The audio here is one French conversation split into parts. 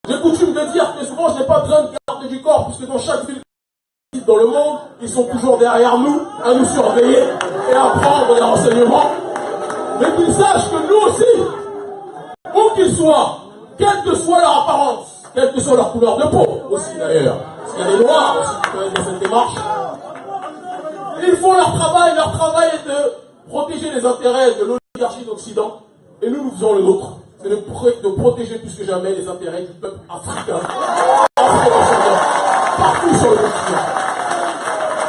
J'ai coutume de dire que souvent je n'ai pas besoin de garde du corps, puisque dans chaque ville dans le monde, ils sont toujours derrière nous, à nous surveiller et à prendre les renseignements. Mais qu'ils sachent que nous aussi, où qu'ils soient, quelle que soit leur apparence, quelle que soit leur couleur de peau aussi d'ailleurs, parce qu'il y a des noirs aussi qui peuvent être dans cette démarche, ils font leur travail est de protéger les intérêts de l'oligarchie d'Occident, et nous faisons le nôtre, c'est de protéger plus que jamais les intérêts du peuple africain, partout sur le continent.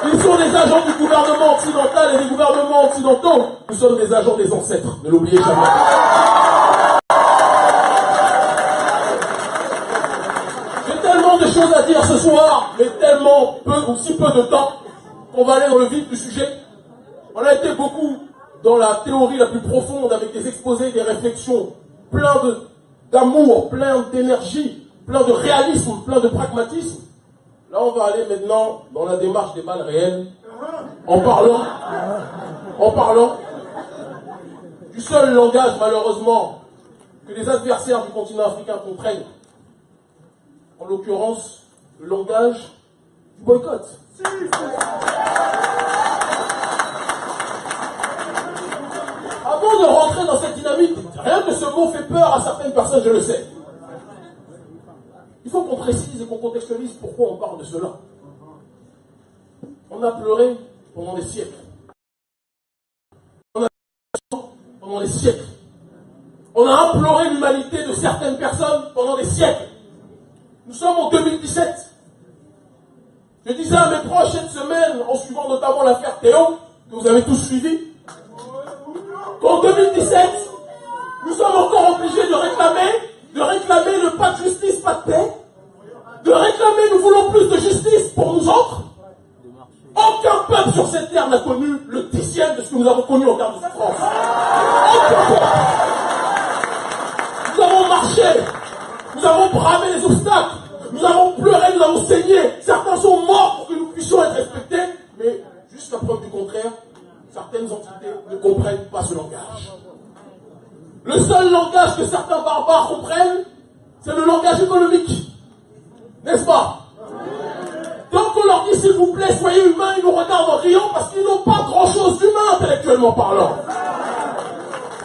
Ils sont des agents du gouvernement occidental et des gouvernements occidentaux. Nous sommes des agents des ancêtres, ne l'oubliez jamais. J'ai tellement de choses à dire ce soir, mais tellement peu ou si peu de temps, qu'on va aller dans le vif du sujet. On a été beaucoup dans la théorie la plus profonde, avec des exposés, des réflexions, plein d'amour, plein d'énergie, plein de réalisme, plein de pragmatisme. Là, on va aller maintenant dans la démarche des balles réelles, en parlant du seul langage, malheureusement, que les adversaires du continent africain comprennent. En l'occurrence, le langage du boycott. Avant de rentrer dans cette dynamique, rien que ce mot fait peur à certaines personnes, je le sais. Il faut qu'on précise et qu'on contextualise pourquoi on parle de cela. On a pleuré pendant des siècles. On a pleuré pendant des siècles. On a imploré l'humanité de certaines personnes pendant des siècles. Nous sommes en 2017. Je disais à mes proches cette semaine, en suivant notamment l'affaire Théo, que vous avez tous suivi, qu'en 2017, nous sommes encore obligés de réclamer le pas de justice, pas de paix, de réclamer, nous voulons plus de justice pour nous autres. Aucun peuple sur cette terre n'a connu le dixième de ce que nous avons connu en termes de souffrance. Aucun peuple. Nous avons marché, nous avons bravé les obstacles, nous avons pleuré, nous avons saigné. Certains sont morts pour que nous puissions être respectés, mais jusqu'à preuve du contraire, certaines entités ne comprennent pas ce langage. Le seul langage que certains barbares comprennent, c'est le langage économique. N'est-ce pas? Tant qu'on leur dit s'il vous plaît, soyez humains, ils nous regardent en riant parce qu'ils n'ont pas grand-chose d'humain intellectuellement parlant.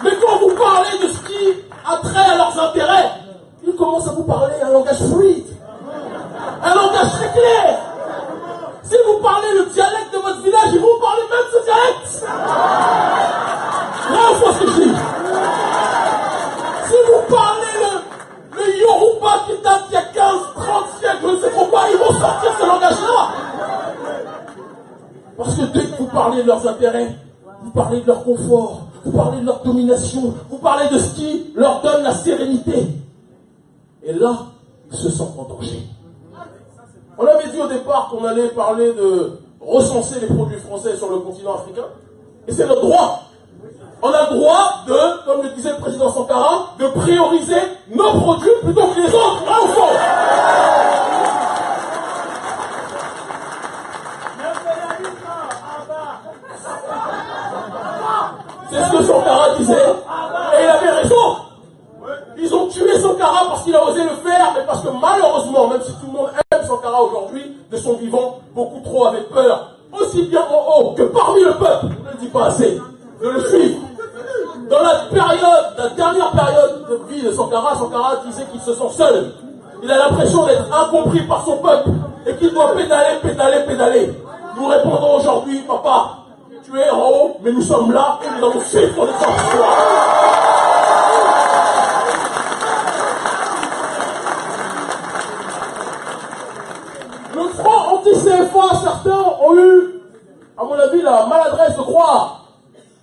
Mais quand vous parlez de ce qui a trait à leurs intérêts, ils commencent à vous parler un langage fluide, un langage très clair. Si vous parlez le dialecte de votre village, ils vont vous parler même ce dialecte. Là, on voit ce que je dis. Si vous parlez le Yoruba qui date d'il y a 15, 30 siècles, je ne sais pourquoi, ils vont sortir ce langage-là. Parce que dès que vous parlez de leurs intérêts, vous parlez de leur confort, vous parlez de leur domination, vous parlez de ce qui leur donne la sérénité. Et là, ils se sentent en danger. On avait dit au départ qu'on allait parler de recenser les produits français sur le continent africain. Et c'est notre droit. On a le droit de, comme le disait le président Sankara, de prioriser nos produits plutôt que les autres. Là, au fond. C'est ce que Sankara disait. Et il avait raison. Ils ont tué Sankara parce qu'il a osé le faire, mais parce que malheureusement, même si tout le monde aime Sankara aujourd'hui, de son vivant, beaucoup trop avaient peur, aussi bien en haut que parmi le peuple, on ne le dit pas assez, de le suivre. Dans la dernière période de vie de Sankara, Sankara disait qu'il se sent seul. Il a l'impression d'être incompris par son peuple et qu'il doit pédaler. Nous répondons aujourd'hui, papa, tu es en haut, mais nous sommes là et nous allons suivre ton exemple. Le front anti-CFA, certains ont eu, à mon avis, la maladresse de croire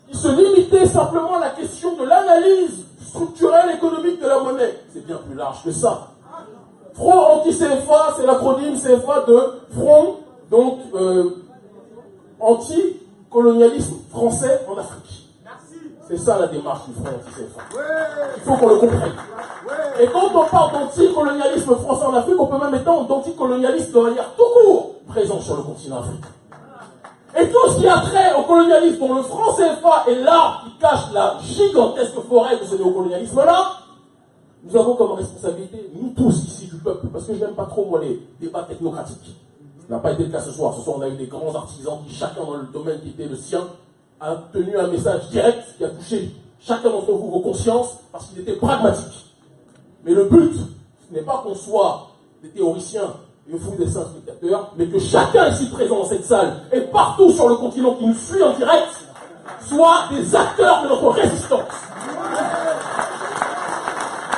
qu'il se limitait simplement à la question de l'analyse structurelle économique de la monnaie. C'est bien plus large que ça. Front anti-CFA, c'est l'acronyme CFA de Front, donc anti-colonialisme français en Afrique. C'est ça la démarche du Front anti-CFA. Il faut qu'on le comprenne. Et quand on parle d'anticolonialisme français en Afrique, on peut même étendre d'anticolonialisme de manière tout court présent sur le continent africain. Et tout ce qui a trait au colonialisme, dont le franc CFA est l'arbre qui cache la gigantesque forêt de ce néocolonialisme-là, nous avons comme responsabilité, nous tous ici du peuple, parce que je n'aime pas trop moi les débats technocratiques. Ce n'a pas été le cas ce soir. Ce soir, on a eu des grands artisans qui, chacun dans le domaine qui était le sien, a tenu un message direct qui a touché chacun d'entre vous, vos consciences, parce qu'il était pragmatique. Mais le but, ce n'est pas qu'on soit des théoriciens et vous des saints spectateurs, mais que chacun ici présent dans cette salle et partout sur le continent qui nous suit en direct soit des acteurs de notre résistance.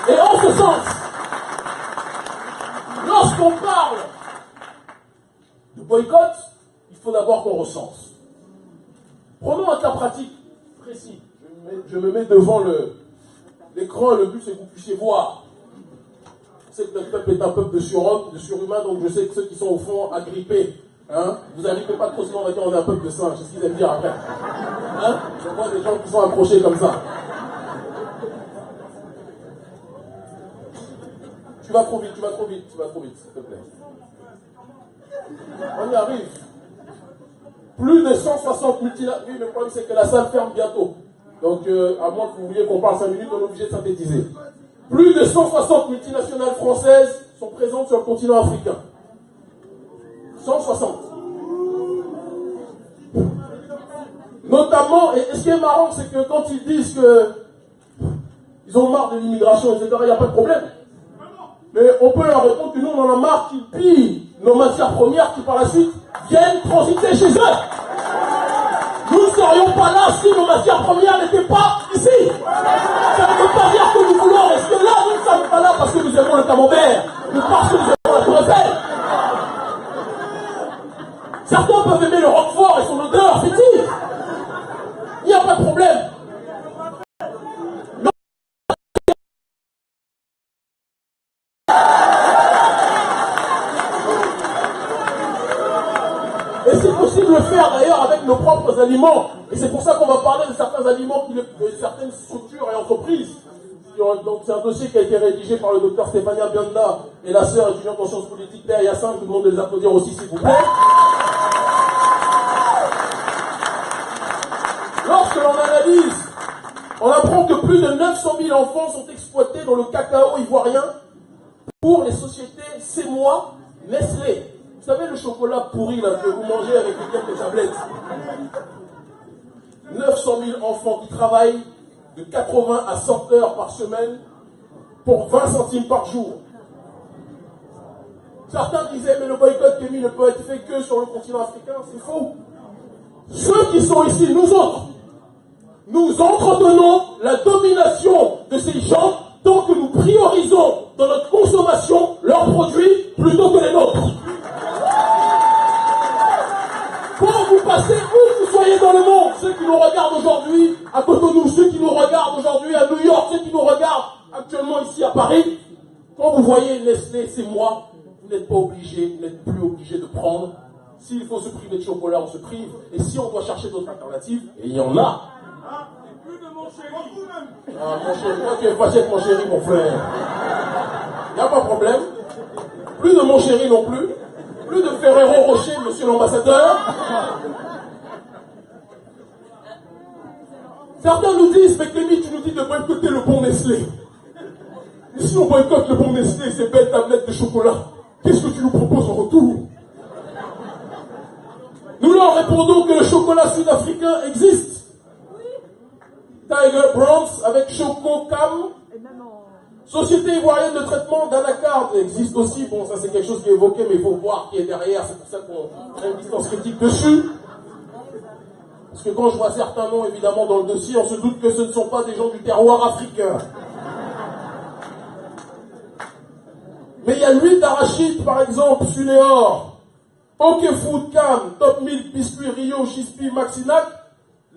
Et en ce sens, lorsqu'on parle de boycott, il faut d'abord qu'on recense. Prenons un cas pratique précis. Je me mets devant l'écran, le but c'est que vous puissiez voir. Je sais que notre peuple est un peuple de surhommes, de surhumains, donc je sais que ceux qui sont au fond agrippés, hein, vous agrippez pas trop, sinon on va dire on est un peuple de singes, c'est ce qu'ils aiment dire après. Hein, je vois des gens qui sont accrochés comme ça. Tu vas trop vite, s'il te plaît. On y arrive. Plus de 160 multinationales. Oui, le problème c'est que la salle ferme bientôt. Donc, à moins que vous vouliez qu'on parle 5 minutes, on est obligé de synthétiser. Plus de 160 multinationales françaises sont présentes sur le continent africain. 160. Notamment, et ce qui est marrant, c'est que quand ils disent qu'ils ont marre de l'immigration, etc., il n'y a pas de problème. Mais on peut leur répondre que nous, on en a marre qu'ils pillent nos matières premières qui, par la suite, viennent transiter chez eux. Nous ne serions pas là si nos matières premières n'étaient pas ici. Ça ne veut pas dire que nous voulons rester là. Nous ne sommes pas là parce que nous aimons le camembert ou parce que nous aimons la tour Eiffel. Certains peuvent aimer le roquefort et son odeur fétide. Il n'y a pas de problème. Et c'est possible de le faire d'ailleurs avec nos propres aliments. Et c'est pour ça qu'on va parler de certains aliments, de certaines structures et entreprises. Donc c'est un dossier qui a été rédigé par le docteur Stéphania Bionda et la sœur étudiante en sciences politiques Père Yassin. Je vous demande de les applaudir aussi s'il vous plaît. Lorsque l'on analyse, on apprend que plus de 900 000 enfants sont exploités dans le cacao ivoirien pour les sociétés Semois, Nestlé. Vous savez le chocolat pourri là, que vous mangez avec quelques tablettes. 900 000 enfants qui travaillent de 80 à 100 heures par semaine pour 20 centimes par jour. Certains disaient, mais le boycott Kémy ne peut être fait que sur le continent africain. C'est faux. Ceux qui sont ici, nous autres, nous entretenons la domination de ces gens tant que nous priorisons dans notre consommation leurs produits plutôt que les nôtres. Quand vous passez où vous soyez dans le monde, ceux qui nous regardent aujourd'hui à Cotonou, ceux qui nous regardent aujourd'hui à New York, ceux qui nous regardent actuellement ici à Paris, quand vous voyez Nestlé, c'est moi, vous n'êtes pas obligé, vous n'êtes plus obligé de prendre. S'il faut se priver de chocolat, on se prive. Et si on doit chercher d'autres alternatives, et il y en a. Et plus de mon chéri. Ah, mon chéri, toi tu es fâché avec mon chéri, mon frère. Il n'y a pas de problème. Plus de mon chéri non plus. Plus de Ferrero Rocher, monsieur l'ambassadeur. Certains nous disent, mais Kémy, tu nous dis de boycotter le bon Nestlé. Et si on boycotte le bon Nestlé, ces belles tablettes de chocolat, qu'est-ce que tu nous proposes en retour? Nous leur répondons que le chocolat sud-africain existe. Tiger Brands avec Choco Cam. Société ivoirienne de traitement d'anacarde existe aussi. Bon, ça c'est quelque chose qui est évoqué, mais il faut voir qui est derrière. C'est pour ça qu'on a une distance critique dessus. Parce que quand je vois certains noms, évidemment, dans le dossier, on se doute que ce ne sont pas des gens du terroir africain. Mais il y a l'huile d'arachide, par exemple, Sunéor, OK Food, Cam, Top Milk, Biscuit, Rio, Chispi, Maxinac.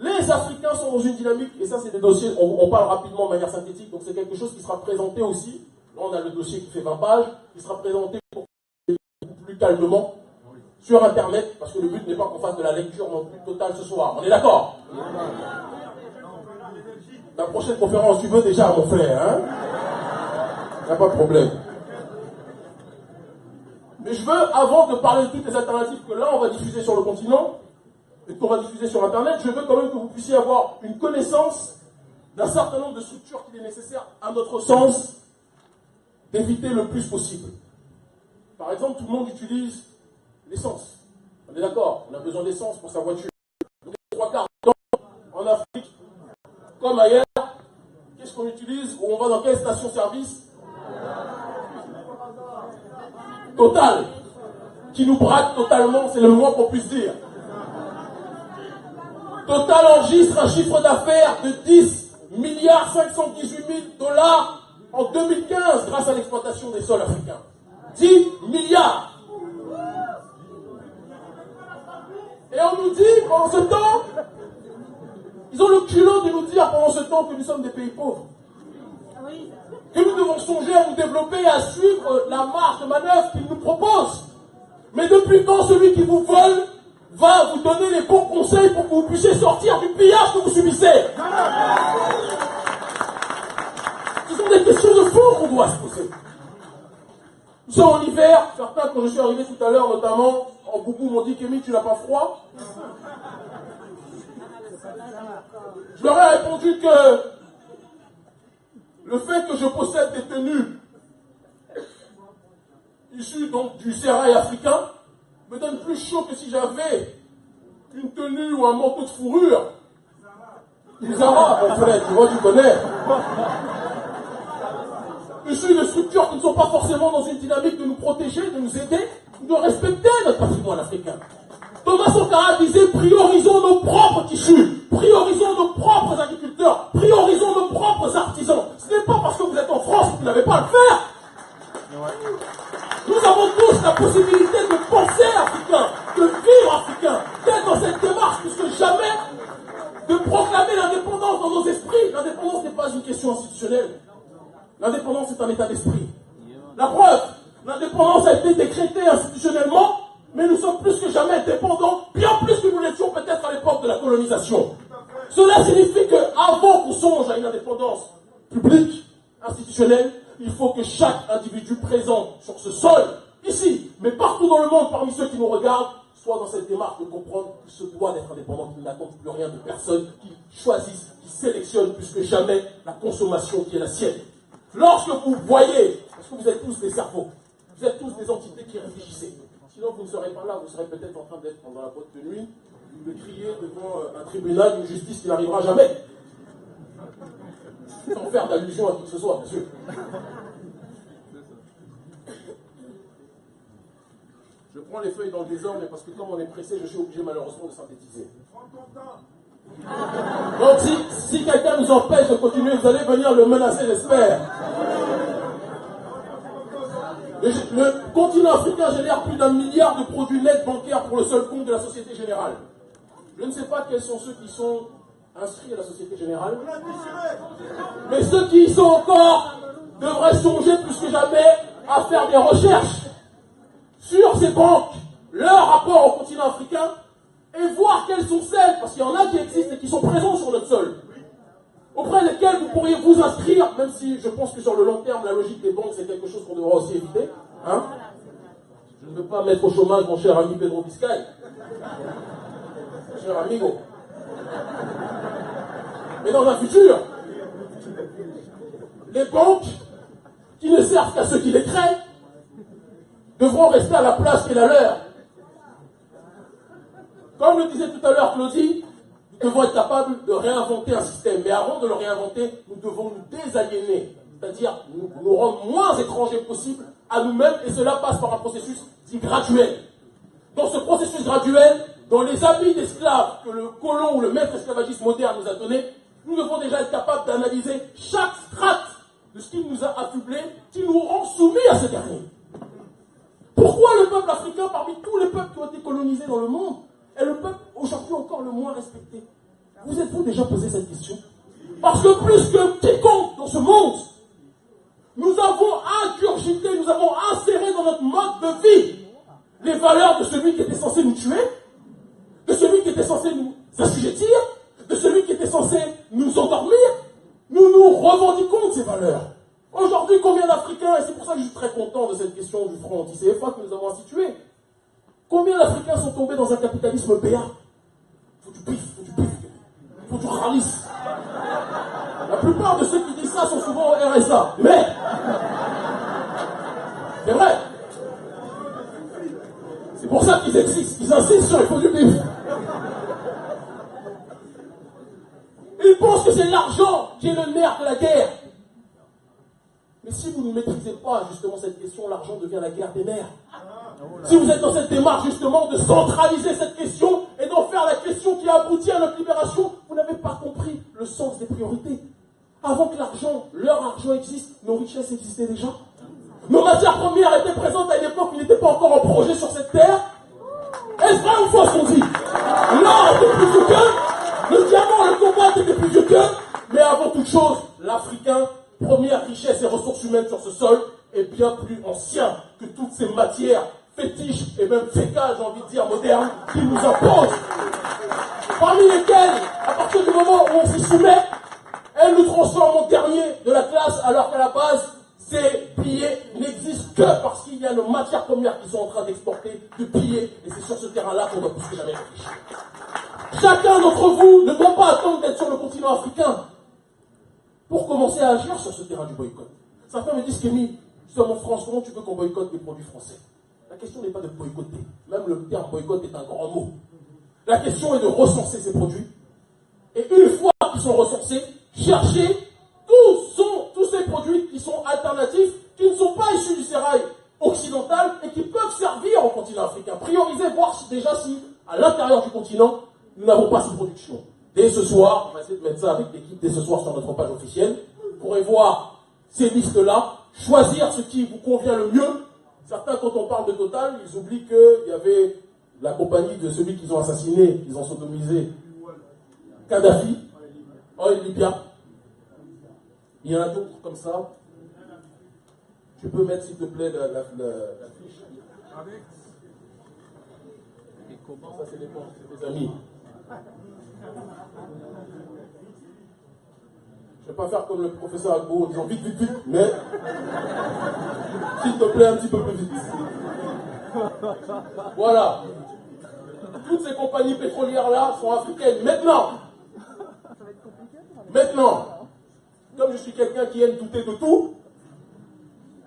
Les Africains sont dans une dynamique, et ça c'est des dossiers, on parle rapidement de manière synthétique, donc c'est quelque chose qui sera présenté aussi. Là on a le dossier qui fait 20 pages, qui sera présenté beaucoup plus calmement sur Internet, parce que le but n'est pas qu'on fasse de la lecture non plus totale ce soir. On est d'accord? La prochaine conférence, tu veux déjà, mon frère, hein? Il n'y a pas de problème. Mais je veux, avant de parler de toutes les alternatives que là on va diffuser sur le continent, et qu'on va diffuser sur Internet, je veux quand même que vous puissiez avoir une connaissance d'un certain nombre de structures qu'il est nécessaire, à notre sens, d'éviter le plus possible. Par exemple, tout le monde utilise l'essence. On est d'accord, on a besoin d'essence pour sa voiture. Donc, les 3/4 du temps, en Afrique, comme ailleurs, qu'est-ce qu'on utilise? Ou on va dans quelle station-service? Total, qui nous braque totalement, c'est le moins qu'on puisse dire. Total enregistre un chiffre d'affaires de 10 milliards 518 000 dollars en 2015 grâce à l'exploitation des sols africains. 10 milliards. Et on nous dit, pendant ce temps, ils ont le culot de nous dire pendant ce temps que nous sommes des pays pauvres. Que nous devons songer à nous développer et à suivre la marge de manœuvre qu'ils nous proposent. Mais depuis quand celui qui vous vole va vous donner les bons conseils pour que vous puissiez sortir du pillage que vous subissez? Ce sont des questions de fond qu'on doit se poser. Nous sommes en hiver, certains quand je suis arrivé tout à l'heure, notamment en Boubou, m'ont dit Kémy, tu n'as pas froid? Je leur ai répondu que le fait que je possède des tenues issues donc du sérail africain me donne plus chaud que si j'avais une tenue ou un manteau de fourrure. Du Zara, mon frère, tu vois, tu connais. Issus de structures qui ne sont pas forcément dans une dynamique de nous protéger, de nous aider, ou de respecter notre patrimoine africain. Thomas Sankara disait, priorisons nos propres tissus, priorisons nos propres agriculteurs, priorisons nos propres artisans. Ce n'est pas parce que vous êtes en France que vous n'avez pas à le faire. Nous avons tous la possibilité de penser africain, de vivre africain, d'être dans cette démarche plus que jamais, de proclamer l'indépendance dans nos esprits. L'indépendance n'est pas une question institutionnelle. L'indépendance est un état d'esprit. La preuve, l'indépendance a été décrétée institutionnellement, mais nous sommes plus que jamais dépendants, bien plus que nous l'étions peut-être à l'époque de la colonisation. Cela signifie qu'avant qu'on songe à une indépendance publique, institutionnelle, il faut que chaque individu présent sur ce sol, ici, mais partout dans le monde, parmi ceux qui nous regardent, soit dans cette démarche de comprendre qu'il se doit d'être indépendant, qu'il n'attend plus rien de personne, qu'il choisisse, qu'il sélectionne plus que jamais la consommation qui est la sienne. Lorsque vous voyez, parce que vous êtes tous des cerveaux, vous êtes tous des entités qui réfléchissez, sinon vous ne serez pas là, vous serez peut-être en train d'être dans la boîte de nuit, de crier devant un tribunal, une justice qui n'arrivera jamais. Sans faire d'allusion à qui que ce soit, bien sûr. Je prends les feuilles dans le désordre, mais parce que comme on est pressé, je suis obligé malheureusement de synthétiser. Donc si quelqu'un nous empêche de continuer, vous allez venir le menacer, j'espère. Le continent africain génère plus d'1 milliard de produits nets bancaires pour le seul compte de la Société Générale. Je ne sais pas quels sont ceux qui sont inscrits à la Société Générale. Mais ceux qui y sont encore devraient songer plus que jamais à faire des recherches sur ces banques, leur rapport au continent africain, et voir quelles sont celles, parce qu'il y en a qui existent et qui sont présents sur notre sol, auprès desquelles vous pourriez vous inscrire, même si je pense que sur le long terme, la logique des banques, c'est quelque chose qu'on devra aussi éviter. Hein? Je ne veux pas mettre au chômage mon cher ami Pedro Vizcay. Cher amigo. Mais dans un futur, les banques, qui ne servent qu'à ceux qui les créent, devront rester à la place qui est la leur. Comme le disait tout à l'heure Claudie, nous devons être capables de réinventer un système. Mais avant de le réinventer, nous devons nous désaliéner. C'est-à-dire nous rendre moins étrangers possible à nous-mêmes, et cela passe par un processus dit graduel. Dans ce processus graduel, dans les habits d'esclaves que le colon ou le maître esclavagiste moderne nous a donné, nous devons déjà être capables d'analyser chaque strate de ce qui nous a affublés, qui nous rend soumis à ce dernier. Pourquoi le peuple africain, parmi tous les peuples qui ont été colonisés dans le monde, est le peuple aujourd'hui encore le moins respecté? Vous êtes-vous déjà posé cette question? Parce que plus que quiconque dans ce monde, nous avons ingurgité, nous avons inséré dans notre mode de vie les valeurs de celui qui était censé nous tuer, de celui qui était censé nous assujettir, de celui qui était censé nous endormir. Nous nous revendiquons de ces valeurs. Aujourd'hui, combien d'Africains, et c'est pour ça que je suis très content de cette question du front anti-CFA que nous avons institué, combien d'Africains sont tombés dans un capitalisme béat? Faut du pif, faut du khalis. La plupart de ceux qui disent ça sont souvent au RSA. Mais C'est vrai. C'est pour ça qu'ils existent. Ils insistent sur il faut du bif. Ils pensent que c'est l'argent qui est le nerf de la guerre. Mais si vous ne maîtrisez pas justement cette question, l'argent devient la guerre des nerfs. Si vous êtes dans cette démarche justement de centraliser cette question et d'en faire la question qui a abouti à notre libération, vous n'avez pas compris le sens des priorités. Avant que l'argent, leur argent existe, nos richesses existaient déjà. Nos matières premières étaient présentes à une époque où il n'était pas encore en projet sur cette terre. Est-ce vrai ou faux ce qu'on dit? L'or était plus vieux qu'eux, le diamant, le cobalt était plus vieux qu'eux, mais avant toute chose, l'Africain, première richesse et ressources humaines sur ce sol, est bien plus ancien que toutes ces matières fétiches et même fécales, j'ai envie de dire, modernes, qu'ils nous imposent. Parmi lesquelles, à partir du moment où on s'y soumet, elles nous transforment en dernier de la classe, alors qu'à la base, ces billets n'existent que parce qu'il y a nos matières premières qui sont en train d'exporter, de piller, et c'est sur ce terrain-là qu'on doit plus que jamais être riche. Chacun d'entre vous ne doit pas attendre d'être sur le continent africain pour commencer à agir sur ce terrain du boycott. Certains me disent, Kémy, justement en France, comment tu veux qu'on boycotte des produits français? La question n'est pas de boycotter. Même le terme boycott est un grand mot. La question est de recenser ces produits. Et une fois qu'ils sont recensés, chercher tous ces produits qui sont alternatifs, qui ne sont pas issus du sérail occidental et qui peuvent servir au continent africain. Prioriser, voir déjà si, à l'intérieur du continent, nous n'avons pas ces productions. Dès ce soir, on va essayer de mettre ça avec l'équipe dès ce soir sur notre page officielle. Vous pourrez voir ces listes-là, choisir ce qui vous convient le mieux. Certains, quand on parle de Total, ils oublient qu'il y avait la compagnie de celui qu'ils ont assassiné, qu'ils ont sodomisé, Kadhafi, Oil Libya. Il y en a d'autres comme ça. Tu peux mettre, s'il te plaît, la fiche. Ça, c'est des amis. Je ne vais pas faire comme le professeur Agbo en disant vite, vite, vite, mais s'il te plaît, un petit peu plus vite. Voilà. Toutes ces compagnies pétrolières-là sont africaines. Maintenant, comme je suis quelqu'un qui aime douter de tout,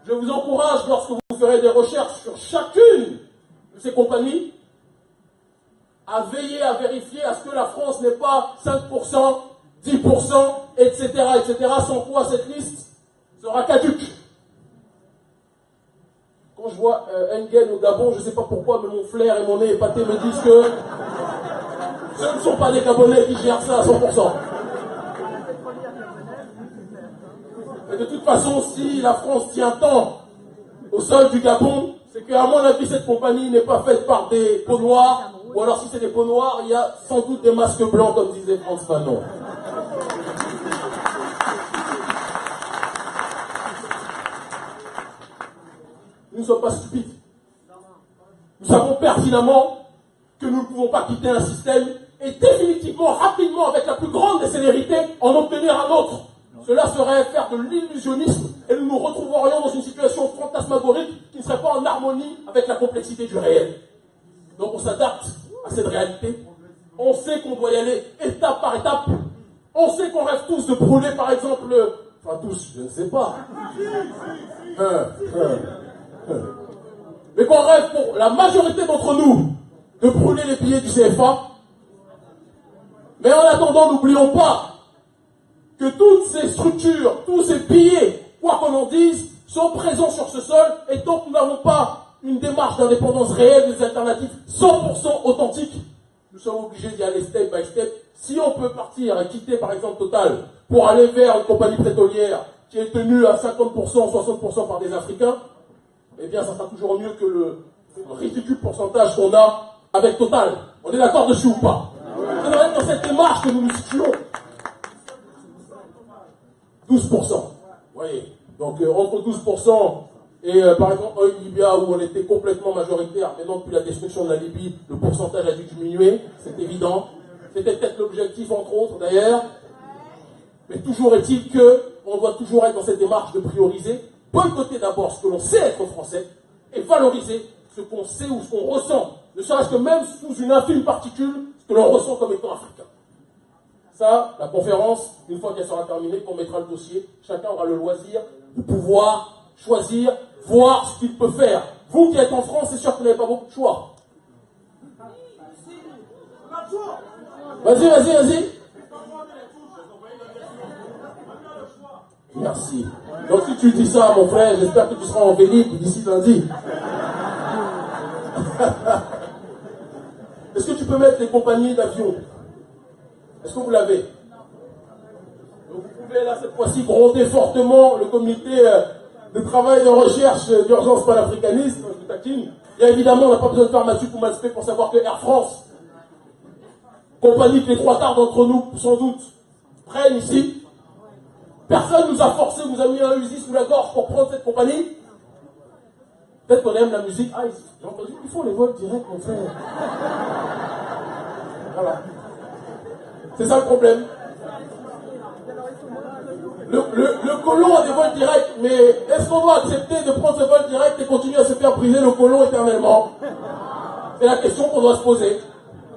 je vous encourage, lorsque vous ferez des recherches sur chacune de ces compagnies, à veiller à vérifier à ce que la France n'ait pas 5%, 10%, etc., sans quoi cette liste sera caduque. Quand je vois Engen au Gabon, je ne sais pas pourquoi, mais mon flair et mon nez épaté me disent que ce ne sont pas des Gabonais qui gèrent ça à 100%. Et de toute façon, si la France tient tant au sol du Gabon, c'est qu'à mon avis, cette compagnie n'est pas faite par des peaux noires, ou alors si c'est des peaux noires, il y a sans doute des masques blancs, comme disait Frantz Fanon. Nous ne sommes pas stupides. Nous savons pertinemment que nous ne pouvons pas quitter un système et définitivement, rapidement, avec la plus grande des célérités, en obtenir un autre. Cela serait faire de l'illusionnisme et nous nous retrouverions dans une situation fantasmagorique qui ne serait pas en harmonie avec la complexité du réel. Donc on s'adapte à cette réalité. On sait qu'on doit y aller étape par étape. On sait qu'on rêve tous de brûler, par exemple, enfin tous, je ne sais pas. Mais qu'on rêve pour la majorité d'entre nous de brûler les billets du CFA. Mais en attendant, n'oublions pas que toutes ces structures, tous ces billets, quoi qu'on en dise, sont présents sur ce sol, et tant que nous n'avons pas une démarche d'indépendance réelle des alternatives 100% authentiques, nous sommes obligés d'y aller step by step. Si on peut partir et quitter par exemple Total pour aller vers une compagnie pétrolière qui est tenue à 50% ou 60% par des Africains, eh bien ça sera toujours mieux que le ridicule pourcentage qu'on a avec Total. On est d'accord dessus ou pas? C'est dans cette démarche que nous nous situons. 12%. Vous voyez. Donc entre 12% et par exemple Oil Libya où on était complètement majoritaire, maintenant depuis la destruction de la Libye, le pourcentage a dû diminuer, c'est évident. C'était peut-être l'objectif entre autres d'ailleurs. Mais toujours est-il qu'on doit toujours être dans cette démarche de prioriser, boycotter d'abord ce que l'on sait être français et valoriser ce qu'on sait ou ce qu'on ressent, ne serait-ce que même sous une infime particule, ce que l'on ressent comme étant africain. Ça, la conférence, une fois qu'elle sera terminée, on mettra le dossier, chacun aura le loisir de pouvoir choisir, voir ce qu'il peut faire. Vous qui êtes en France, c'est sûr que vous n'avez pas beaucoup de choix. Vas-y, vas-y, vas-y. Merci. Donc si tu dis ça, mon frère, j'espère que tu seras en Vélib d'ici lundi. Est-ce que tu peux mettre les compagnies d'avion? Est-ce que vous l'avez? Donc vous pouvez là cette fois-ci gronder fortement le comité de travail de recherche d'urgence panafricaniste. Je taquine. Et évidemment, on n'a pas besoin de faire Mathieu ou Maspé pour savoir que Air France, compagnie que les trois quarts d'entre nous, sans doute, prennent ici. Personne nous a forcé, nous a mis un Uzi sous la gorge pour prendre cette compagnie. Peut-être qu'on aime la musique. Ah, j'ai entendu qu'ils font les vols directs, mon frère. Voilà. C'est ça le problème. Le colon a des vols directs, mais est-ce qu'on doit accepter de prendre ce vol direct et continuer à se faire briser le colon éternellement? C'est la question qu'on doit se poser.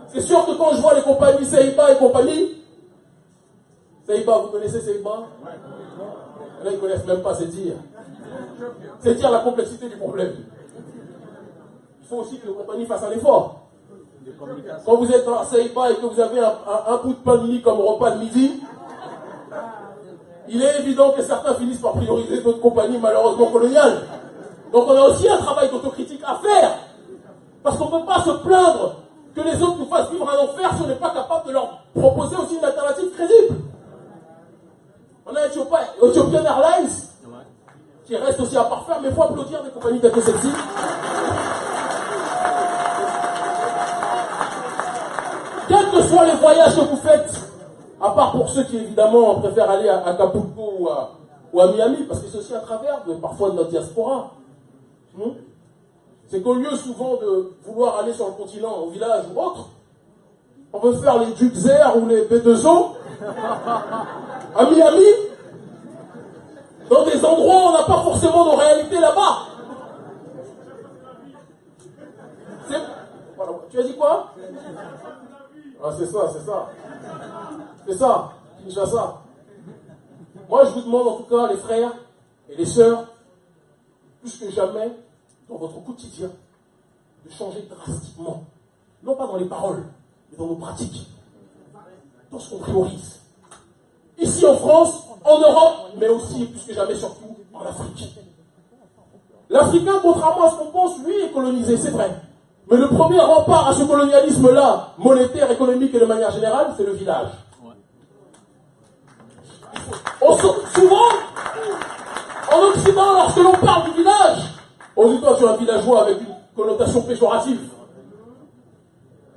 C'est sûr que quand je vois les compagnies Seiba et compagnie, Seiba, vous connaissez Seiba? Là, ils ne connaissent même pas, c'est dire. C'est dire la complexité du problème. Il faut aussi que les compagnies fassent un effort. Quand vous êtes à Seiba et que vous avez un bout de pain de mie comme repas de midi, il est évident que certains finissent par prioriser d'autres compagnies malheureusement coloniales. Donc on a aussi un travail d'autocritique à faire. Parce qu'on ne peut pas se plaindre que les autres nous fassent vivre un enfer si on n'est pas capable de leur proposer aussi une alternative crédible. On a Ethiopian Airlines, qui reste aussi à parfaire, mais il faut applaudir des compagnies telles que celle-ci. Quels que soient les voyages que vous faites, à part pour ceux qui évidemment préfèrent aller à Acapulco ou à Miami, parce que c'est aussi un travers parfois de notre diaspora. C'est qu'au lieu souvent de vouloir aller sur le continent, au village ou autre, on veut faire les Ducs Air ou les B2O à Miami, dans des endroits où on n'a pas forcément de réalité là-bas. Voilà. Tu as dit quoi? Ah, c'est ça, c'est ça. C'est ça, Kinshasa. Moi, je vous demande en tout cas, les frères et les sœurs, plus que jamais, dans votre quotidien, de changer drastiquement. Non pas dans les paroles, mais dans nos pratiques. Dans ce qu'on priorise. Ici en France, en Europe, mais aussi, plus que jamais, surtout, en Afrique. L'Africain, contrairement à ce qu'on pense, lui, est colonisé, c'est vrai. Mais le premier rempart à ce colonialisme-là, monétaire, économique et de manière générale, c'est le village. Souvent, en Occident, lorsque l'on parle du village, on dit toi tu es un villageois avec une connotation péjorative.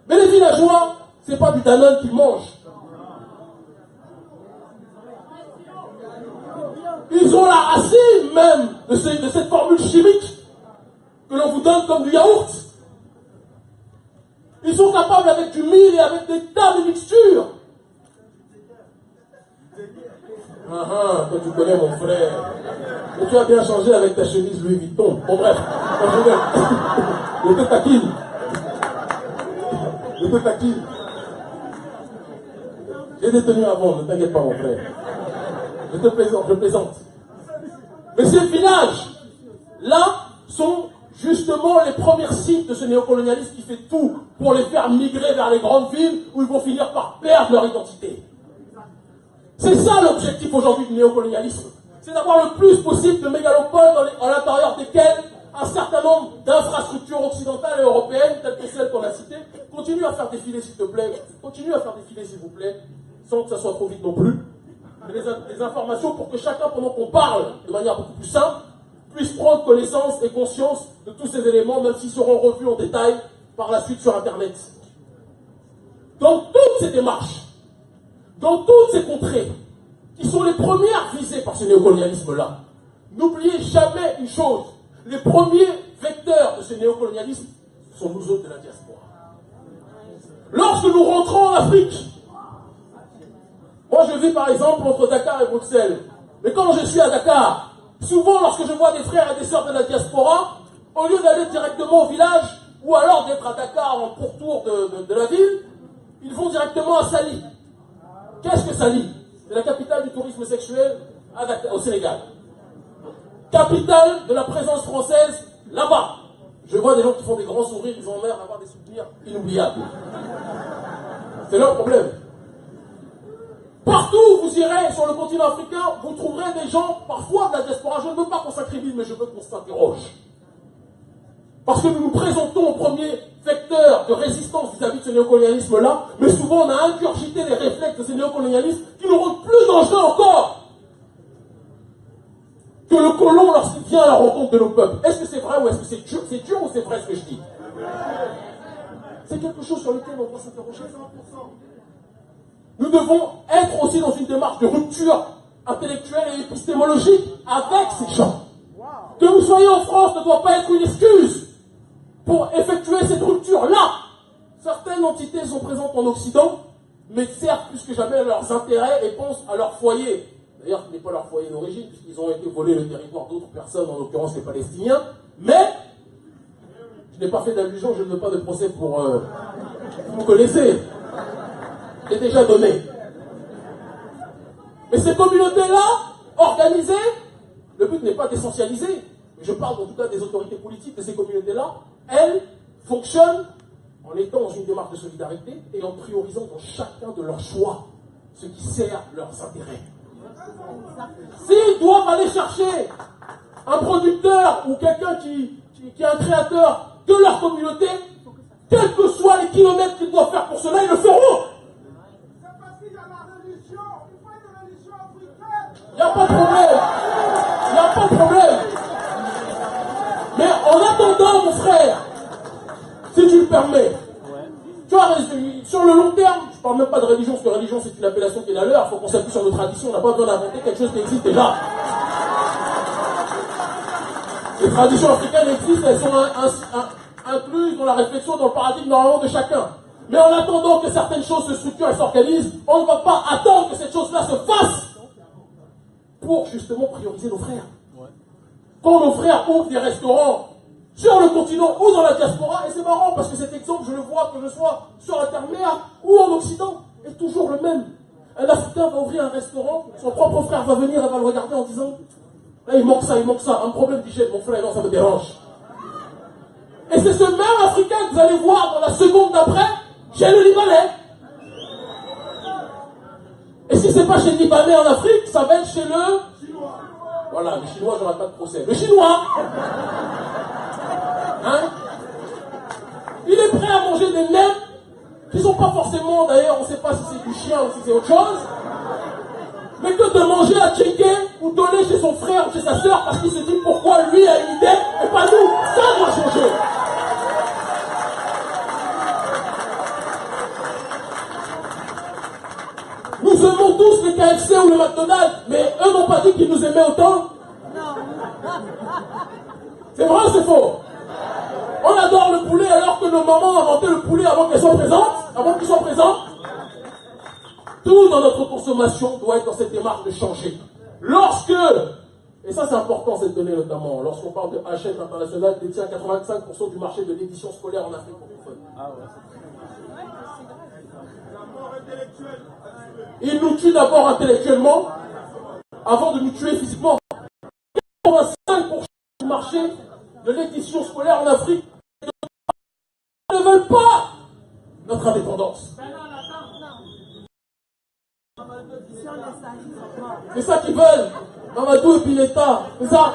Mais les villageois, c'est pas du Danone qu'ils mangent. Ils ont la racine même de cette formule chimique que l'on vous donne comme du yaourt. Ils sont capables avec du mil et avec des tas de mixtures. Toi tu connais mon frère. Et tu as bien changé avec ta chemise Louis Vuitton. Bon bref, je te taquine. Je te taquine. J'ai détenu avant, ne t'inquiète pas mon frère. Je te plaisante, je plaisante. Mais ces villages-là sont justement les premiers sites de ce néocolonialisme qui fait tout pour les faire migrer vers les grandes villes où ils vont finir par perdre leur identité. C'est ça l'objectif aujourd'hui du néocolonialisme. C'est d'avoir le plus possible de mégalopoles à l'intérieur desquelles un certain nombre d'infrastructures occidentales et européennes, telles que celles qu'on a citées, continuent à faire défiler s'il te plaît, continuent à faire défiler s'il vous plaît, sans que ça soit trop vite non plus, des informations pour que chacun, pendant qu'on parle de manière beaucoup plus simple, puisse prendre connaissance et conscience de tous ces éléments, même s'ils seront revus en détail par la suite sur Internet. Dans toutes ces démarches, dans toutes ces contrées, qui sont les premières visées par ce néocolonialisme-là, n'oubliez jamais une chose, les premiers vecteurs de ce néocolonialisme sont nous autres de la diaspora. Lorsque nous rentrons en Afrique, moi je vis par exemple entre Dakar et Bruxelles, mais quand je suis à Dakar, souvent lorsque je vois des frères et des sœurs de la diaspora, au lieu d'aller directement au village, ou alors d'être à Dakar en pourtour de la ville, ils vont directement à Sali. Qu'est-ce que Sali? C'est la capitale du tourisme sexuel au Sénégal. capitale de la présence française, là-bas. Je vois des gens qui font des grands sourires, ils ont l'air d'avoir des souvenirs inoubliables. C'est leur problème. Partout où vous irez sur le continent africain, vous trouverez des gens, parfois de la diaspora. Je ne veux pas qu'on s'incrimine, mais je veux qu'on s'interroge. Parce que nous nous présentons au premier vecteur de résistance vis-à-vis de ce néocolonialisme-là, mais souvent on a ingurgité les réflexes de ces néocolonialismes qui nous rendent plus dangereux encore que le colon lorsqu'il vient à la rencontre de nos peuples. Est-ce que c'est vrai ou est-ce que c'est dur? C'est dur ou c'est vrai ce que je dis? C'est quelque chose sur lequel on doit s'interroger 100%. Nous devons être aussi dans une démarche de rupture intellectuelle et épistémologique avec ces gens. Que vous soyez en France ne doit pas être une excuse pour effectuer cette rupture-là. Certaines entités sont présentes en Occident, mais servent plus que jamais à leurs intérêts et pensent à leur foyer. D'ailleurs, ce n'est pas leur foyer d'origine, puisqu'ils ont été volés le territoire d'autres personnes, en l'occurrence les Palestiniens. Mais, je n'ai pas fait d'allusion, je ne veux pas de procès pour... vous connaissez. C'est déjà donné. Mais ces communautés-là, organisées, le but n'est pas d'essentialiser, mais je parle en tout cas des autorités politiques de ces communautés-là, elles fonctionnent en étant dans une démarche de solidarité et en priorisant dans chacun de leurs choix ce qui sert leurs intérêts. S'ils doivent aller chercher un producteur ou quelqu'un qui est un créateur de leur communauté, quels que soient les kilomètres qu'ils doivent faire pour cela, ils le feront. Il n'y a pas de problème. Il n'y a pas de problème. Mais en attendant, mon frère, si tu le permets, tu vois, sur le long terme, je ne parle même pas de religion, parce que religion c'est une appellation qui est la leur, il faut qu'on s'appuie sur nos traditions, on n'a pas besoin d'inventer quelque chose qui existe déjà. Les traditions africaines existent, elles sont incluses dans la réflexion, dans le paradigme normalement de chacun. Mais en attendant que certaines choses se structurent et s'organisent, on ne va pas attendre que cette chose-là se fasse pour justement prioriser nos frères. Quand nos frères ouvrent des restaurants sur le continent ou dans la diaspora, et c'est marrant parce que cet exemple, je le vois que je sois sur la terre-mer ou en Occident, est toujours le même. Un Africain va ouvrir un restaurant, son propre frère va venir et va le regarder en disant là, il manque ça, un problème d'hygiène, mon frère, non, ça me dérange. Et c'est ce même Africain que vous allez voir dans la seconde d'après chez le Libanais. Et si c'est pas chez le Libanais en Afrique, ça va être chez le Chinois. Voilà, le Chinois, j'aurai pas de procès. Le Chinois, hein, il est prêt à manger des nems qui ne sont pas forcément, d'ailleurs, on ne sait pas si c'est du chien ou si c'est autre chose, mais que de manger à checker ou donner chez son frère ou chez sa soeur parce qu'il se dit pourquoi lui a une idée et pas nous. Ça doit changer. Nous aimons tous le KFC ou le McDonald's, mais eux n'ont pas dit qu'ils nous aimaient autant. C'est vrai ou c'est faux? On adore le poulet alors que nos mamans ont inventé le poulet avant qu'elles soient présentes, avant qu'ils soient présents. Tout dans notre consommation doit être dans cette démarche de changer. Lorsque, et ça c'est important cette donnée notamment, lorsqu'on parle de Hachette International détient 85% du marché de l'édition scolaire en Afrique francophone. Il nous tue d'abord intellectuellement, avant de nous tuer physiquement. 85% du marché de l'édition scolaire en Afrique ne veulent pas notre indépendance. C'est ça qu'ils veulent. Mamadou et puis l'État. C'est ça.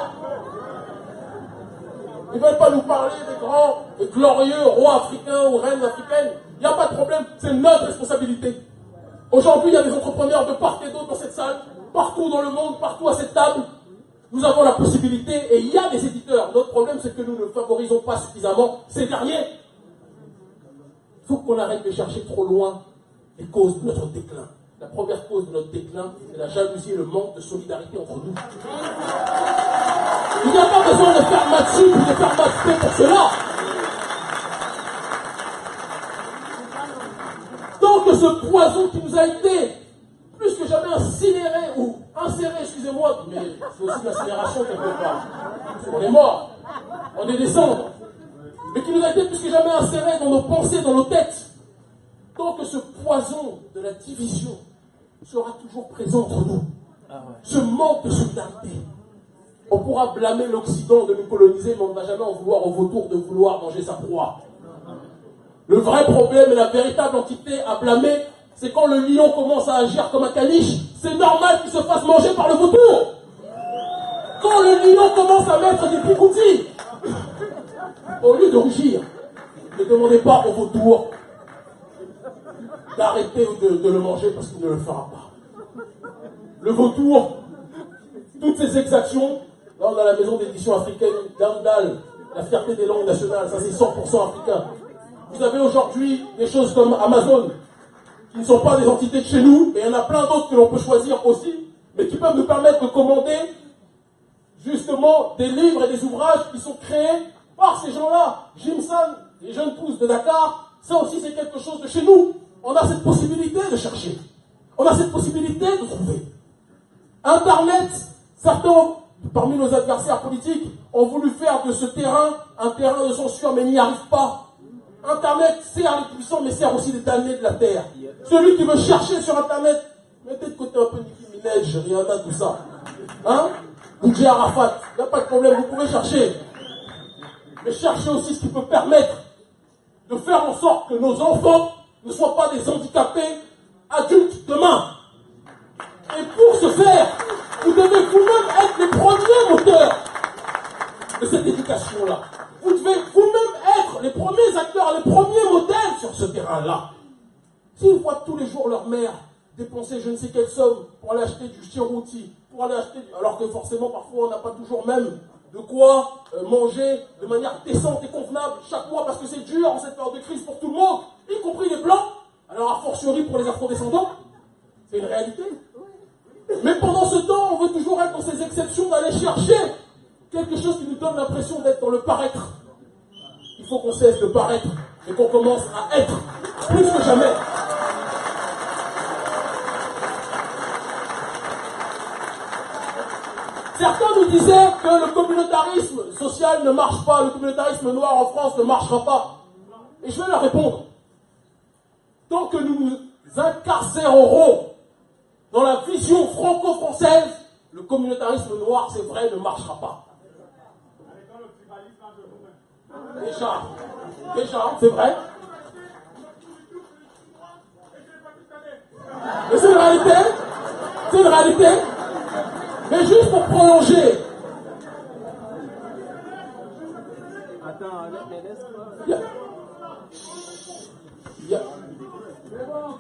Ils ne veulent pas nous parler des grands et glorieux rois africains ou reines africaines. Il n'y a pas de problème. C'est notre responsabilité. Aujourd'hui, il y a des entrepreneurs de part et d'autre dans cette salle, partout dans le monde, partout à cette table. Nous avons la possibilité, et il y a des éditeurs. Notre problème, c'est que nous ne favorisons pas suffisamment ces derniers. Il faut qu'on arrête de chercher trop loin les causes de notre déclin. La première cause de notre déclin, c'est la jalousie et le manque de solidarité entre nous. Il n'y a pas besoin de faire match ou de faire match pour cela. Tant que ce poison qui nous a été plus que jamais incinéré ou inséré, excusez-moi, mais c'est aussi l'incinération quelque part. On est mort, on est des cendres, mais qui nous a été plus que jamais inséré dans nos pensées, dans nos têtes. Tant que ce poison de la division sera toujours présent entre nous, ce manque de solidarité, On pourra blâmer l'Occident de nous coloniser, mais on ne va jamais en vouloir au vautour de vouloir manger sa proie. Le vrai problème et la véritable entité à blâmer, c'est quand le lion commence à agir comme un caniche, c'est normal qu'il se fasse manger par le vautour. Quand le lion commence à mettre des picoussis, au lieu de rugir, ne demandez pas au vautour d'arrêter ou de le manger parce qu'il ne le fera pas. Le vautour, toutes ces exactions, là on a la maison d'édition africaine d'Andal, la fierté des langues nationales, ça c'est 100% africain. Vous avez aujourd'hui des choses comme Amazon, qui ne sont pas des entités de chez nous, mais il y en a plein d'autres que l'on peut choisir aussi, mais qui peuvent nous permettre de commander justement des livres et des ouvrages qui sont créés par ces gens-là. Jimson, les jeunes pousses de Dakar, ça aussi c'est quelque chose de chez nous. On a cette possibilité de chercher. On a cette possibilité de trouver. Internet, certains parmi nos adversaires politiques ont voulu faire de ce terrain un terrain de censure, mais n'y arrivent pas. Internet sert les puissants, mais sert aussi les damnés de la terre. Celui qui veut chercher sur Internet, mettez de côté un peu Nicki Minaj, Rihanna, tout ça. Hein? Boudjé Arafat, il n'y a pas de problème, vous pouvez chercher. Mais cherchez aussi ce qui peut permettre de faire en sorte que nos enfants ne soient pas des handicapés adultes demain. Et pour ce faire, vous devez vous-même être les premiers moteurs de cette éducation-là. Vous devez vous-même être les premiers acteurs, les premiers modèles sur ce terrain-là. S'ils voient tous les jours leur mère dépenser je ne sais quelle somme pour aller acheter du chirouti, pour aller acheter, alors que forcément parfois on n'a pas toujours même de quoi manger de manière décente et convenable chaque mois parce que c'est dur en cette période de crise pour tout le monde, y compris les blancs, alors a fortiori pour les afrodescendants, c'est une réalité. Mais pendant ce temps, on veut toujours être dans ces exceptions d'aller chercher quelque chose qui nous donne l'impression d'être dans le paraître. Il faut qu'on cesse de paraître et qu'on commence à être plus que jamais. Certains nous disaient que le communautarisme social ne marche pas, le communautarisme noir en France ne marchera pas. Et je vais leur répondre. Tant que nous nous incarcérerons dans la vision franco-française, le communautarisme noir, c'est vrai, ne marchera pas. Déjà, c'est vrai. Mais c'est une réalité, Mais juste pour prolonger.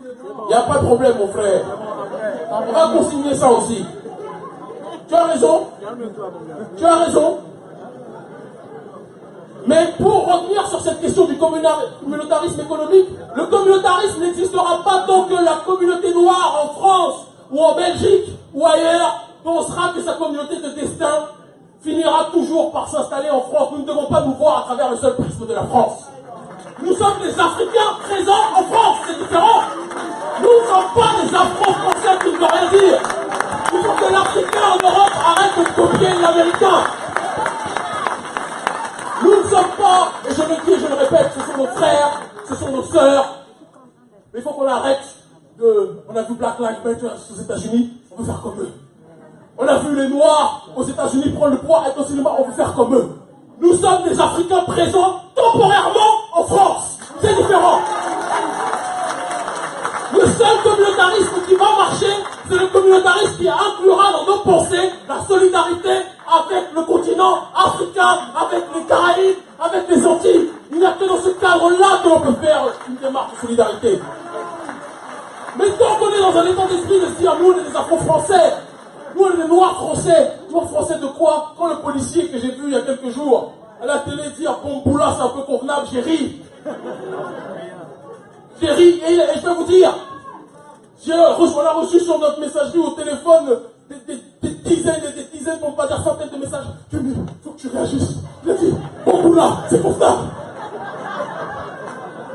Il n'y a pas de problème, mon frère. On va consigner ça aussi. Tu as raison. Mais pour revenir sur cette question du communautarisme économique, le communautarisme n'existera pas tant que la communauté noire en France ou en Belgique ou ailleurs pensera que sa communauté de destin finira toujours par s'installer en France. Nous ne devons pas nous voir à travers le seul prisme de la France. Nous sommes des Africains présents en France, c'est différent. Nous ne sommes pas des Afro-Français qui ne veulent rien dire. Il faut que l'Africain en Europe arrête de copier l'Américain. Nous ne sommes pas, et je le dis et je le répète, ce sont nos frères, ce sont nos sœurs. Mais il faut qu'on arrête de... On a vu Black Lives Matter aux États-Unis, on veut faire comme eux. On a vu les Noirs aux États-Unis prendre le pouvoir, être au cinéma, on veut faire comme eux. Nous sommes des Africains présents temporairement en France. C'est différent. Le seul communautarisme qui va marcher, c'est le communautarisme qui inclura dans nos pensées la solidarité avec le continent africain, avec les Caraïbes, avec les Antilles. Il n'y a que dans ce cadre-là que l'on peut faire une démarche de solidarité. Mais tant qu'on est dans un état d'esprit de se dire, nous on est des Afro-Français, nous on est des Noirs Français, Noirs Français de quoi? Quand le policier que j'ai vu il y a quelques jours à la télé dire Pompoula c'est un peu convenable, j'ai ri. J'ai ri, et je vais vous dire, on a reçu sur notre messagerie au téléphone des dizaines, pour ne pas dire centaines de messages. Il faut que tu réagisses. Il a dit, Pompoula, c'est convenable.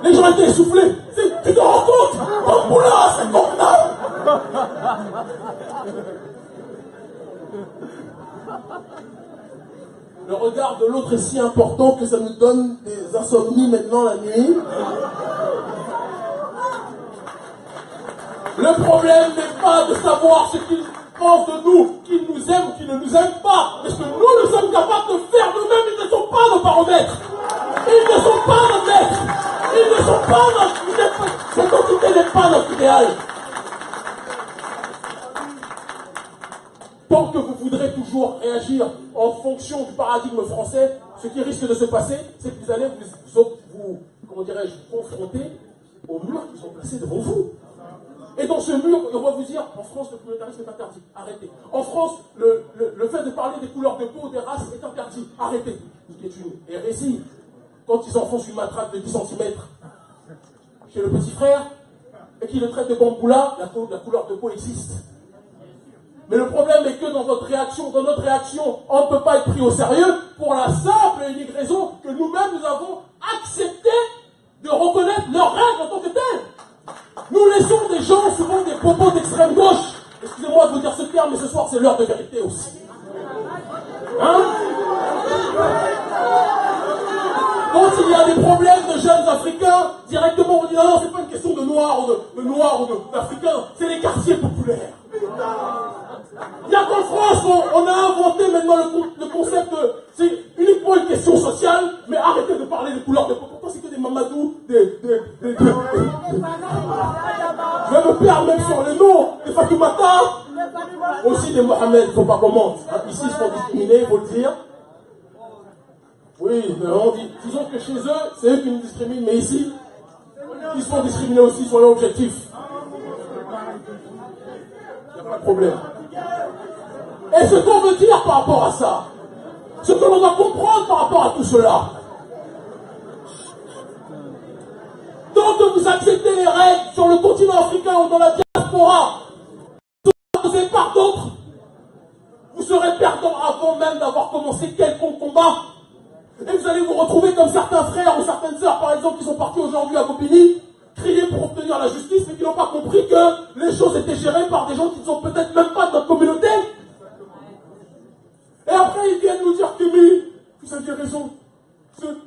Les gens étaient essoufflés. Tu te rends compte? Pompoula, c'est convenable. Le regard de l'autre est si important que ça nous donne des insomnies maintenant la nuit. Le problème n'est pas de savoir ce qu'il pensent de nous, qu'ils nous aiment ou qu'ils ne nous aiment pas. Parce que nous sommes capables de faire nous-mêmes, ils ne sont pas nos paramètres. Ils ne sont pas notre maître. Ils ne sont pas notre... Cette entité n'est pas notre idéal. Tant que vous voudrez toujours réagir en fonction du paradigme français, ce qui risque de se passer, c'est que vous allez vous comment dirais-je, confronter au mur qu'ils ont placé devant vous. Et dans ce mur, on va vous dire, en France, le communautarisme est interdit. Arrêtez. En France, le fait de parler des couleurs de peau, des races est interdit. Arrêtez. Ce qui est une hérésie. Quand ils enfoncent une matraque de 10 cm chez le petit frère, et qu'ils le traitent de bamboula, la couleur de peau existe. Mais le problème est que dans notre réaction, on ne peut pas être pris au sérieux pour la simple et unique raison que nous-mêmes, nous avons accepté de reconnaître leurs règles en tant que telles. Nous laissons des gens, souvent des propos d'extrême gauche. Excusez-moi de vous dire ce terme, mais ce soir, c'est l'heure de vérité aussi. Hein? Quand il y a des problèmes de jeunes Africains, directement on dit non, c'est pas une question de noirs ou d'Africains, c'est les quartiers populaires. Il n'y a qu'en France qu'on a inventé maintenant le concept de c'est uniquement une question sociale, mais arrêtez de parler des couleurs de peau. Pourquoi c'est que des Mamadou, je vais me perdre même sur les noms, des Fatoumata, aussi des Mohamed, il ne faut pas qu'on mente. Hein, ici ils sont discriminés, il faut le dire. Oui, on dit, disons que chez eux, c'est eux qui nous discriminent, mais ici, ils sont discriminés aussi, soyons objectifs. Il n'y a pas de problème. Et ce qu'on veut dire par rapport à ça, ce que l'on doit comprendre par rapport à tout cela, tant que vous acceptez les règles sur le continent africain ou dans la diaspora, imposées par d'autres, vous serez perdant avant même d'avoir commencé quelconque combat. Et vous allez vous retrouver comme certains frères ou certaines sœurs, par exemple, qui sont partis aujourd'hui à Bobigny, crier pour obtenir la justice, mais qui n'ont pas compris que les choses étaient gérées par des gens qui ne sont peut-être même pas de notre communauté. Et après, ils viennent nous dire que vous aviez raison.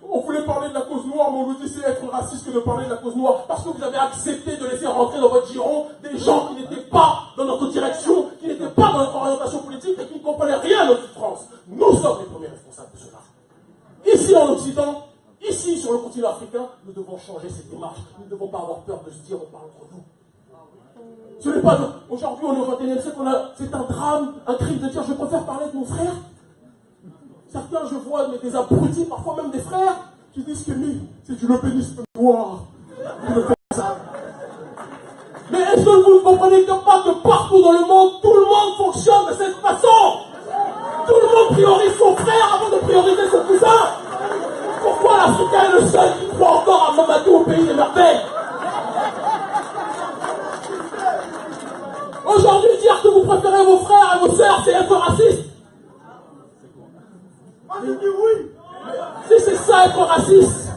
On voulait parler de la cause noire, mais on nous dit c'est être raciste que de parler de la cause noire, parce que vous avez accepté de laisser rentrer dans votre giron des gens qui n'étaient pas dans notre direction, qui n'étaient pas dans notre orientation politique et qui ne comprenaient rien à notre souffrance. Nous sommes les premiers responsables de cela. Ici en Occident, ici sur le continent africain, nous devons changer cette démarche. Nous ne devons pas avoir peur de se dire on parle entre nous. Ce n'est pas aujourd'hui, on est au 21e siècle, c'est un drame, un crime de dire je préfère parler de mon frère. Certains, je vois des abrutis, parfois même des frères, qui disent que c'est du lopénisme noir. Mais est-ce que vous ne comprenez pas que partout dans le monde, tout le monde fonctionne de cette façon? Tout le monde priorise son frère avant de prioriser son cousin. Pourquoi l'Africain est le seul qui croit encore à Mamadou au pays des merveilles? Aujourd'hui, dire que vous préférez vos frères et vos sœurs, c'est être raciste. Oui. Si c'est ça être raciste,